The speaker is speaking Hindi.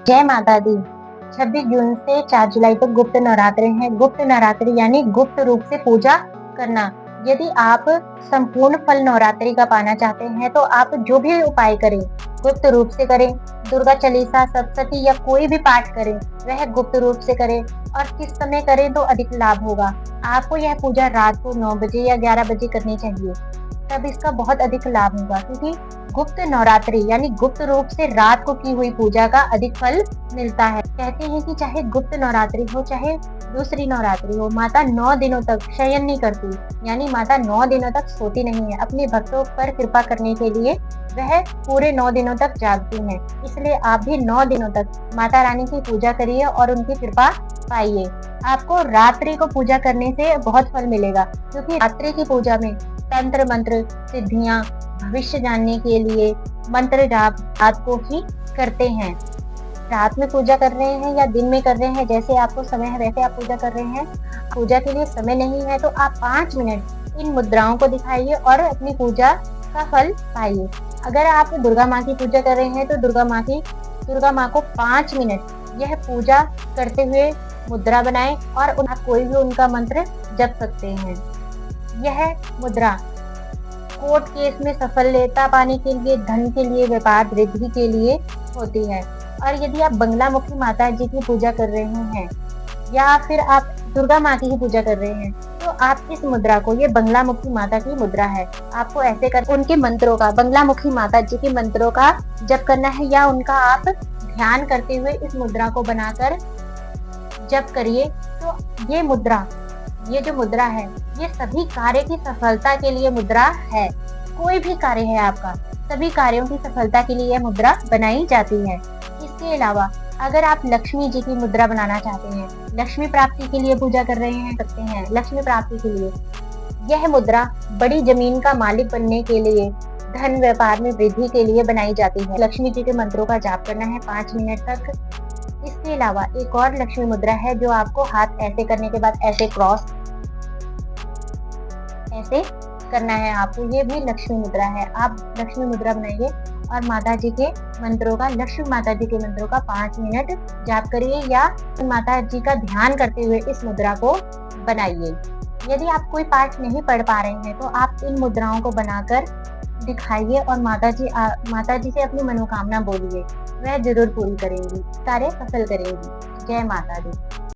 जय माता दी। 26 जून से 4 जुलाई तक गुप्त नवरात्रे हैं। गुप्त नवरात्रि यानी गुप्त रूप से पूजा करना। यदि आप संपूर्ण फल नवरात्रि का पाना चाहते हैं तो आप जो भी उपाय करें, गुप्त रूप से करें। दुर्गा चालीसा, सप्तशती या कोई भी पाठ करें, वह गुप्त रूप से करें और किस समय करें तो अधिक लाभ होगा। आपको यह पूजा रात को 9 बजे या 11 बजे करनी चाहिए, तब इसका बहुत अधिक लाभ होगा, क्योंकि गुप्त नवरात्रि यानी गुप्त रूप से रात को की हुई पूजा का अधिक फल मिलता है। कहते हैं कि चाहे गुप्त नवरात्रि हो चाहे दूसरी नवरात्रि हो, माता 9 दिनों तक शयन नहीं करती, यानी माता 9 दिनों तक सोती नहीं है। अपने भक्तों पर कृपा करने के लिए वह पूरे 9 दिनों तक जागती हैं। इसलिए आप भी 9 दिनों तक माता रानी की पूजा करिए और उनकी कृपा पाइए। आपको रात्रि को पूजा करने से बहुत फल मिलेगा, क्योंकि रात्रि की पूजा में तंत्र मंत्र, सिद्धियां, भविष्य जानने के लिए मंत्र जाप रात को ही करते हैं। रात में पूजा कर रहे हैं या दिन में कर रहे हैं, जैसे आपको समय है वैसे आप पूजा कर रहे हैं। पूजा के लिए समय नहीं है तो आप 5 मिनट इन मुद्राओं को दिखाइए और अपनी पूजा का फल पाइए। अगर आप दुर्गा माँ की पूजा कर रहे हैं तो दुर्गा माँ को 5 मिनट यह पूजा करते हुए मुद्रा बनाएं और आप कोई भी उनका मंत्र जप सकते हैं। यह मुद्रा कोर्ट केस में सफलता पाने के लिए, धन के लिए, व्यापार वृद्धि के लिए होती है। और यदि आप बंगलामुखी माता जी की पूजा कर रहे हैं या फिर आप दुर्गा माँ की ही पूजा कर रहे हैं, तो आप इस मुद्रा को, ये बंगलामुखी माता की मुद्रा है, आपको ऐसे कर उनके मंत्रों का, बंगलामुखी माता जी के मंत्रों का जप करना है या उनका आप ध्यान करते हुए इस मुद्रा को बनाकर जप करिए। तो ये जो मुद्रा है, ये सभी कार्य की सफलता के लिए मुद्रा है। कोई भी कार्य है आपका, सभी कार्यों की सफलता के लिए यह मुद्रा बनाई जाती है। इसके अलावा अगर आप लक्ष्मी जी की मुद्रा बनाना चाहते हैं, लक्ष्मी प्राप्ति के लिए पूजा कर रहे हैं, सकते हैं लक्ष्मी प्राप्ति के लिए, यह मुद्रा बड़ी जमीन का मालिक बनने के लिए, धन व्यापार में वृद्धि के लिए बनाई जाती है। लक्ष्मी जी के मंत्रों का जाप करना है 5 मिनट तक। इसके अलावा एक और लक्ष्मी मुद्रा है जो आपको हाथ ऐसे करने के बाद ऐसे क्रॉस ऐसे करना है आपको, ये भी लक्ष्मी मुद्रा है। आप लक्ष्मी मुद्रा बनाइए और माता जी के मंत्रों का, लक्ष्मी माता जी के मंत्रों का 5 मिनट जाप करिए या माता जी का ध्यान करते हुए इस मुद्रा को बनाइए। यदि आप कोई पाठ नहीं पढ़ पा रहे हैं तो आप इन मुद्राओं को बनाकर दिखाइए और माता जी से अपनी मनोकामना बोलिए, वह जरूर पूरी करेंगी, कार्य सफल करेंगी। जय माता दी।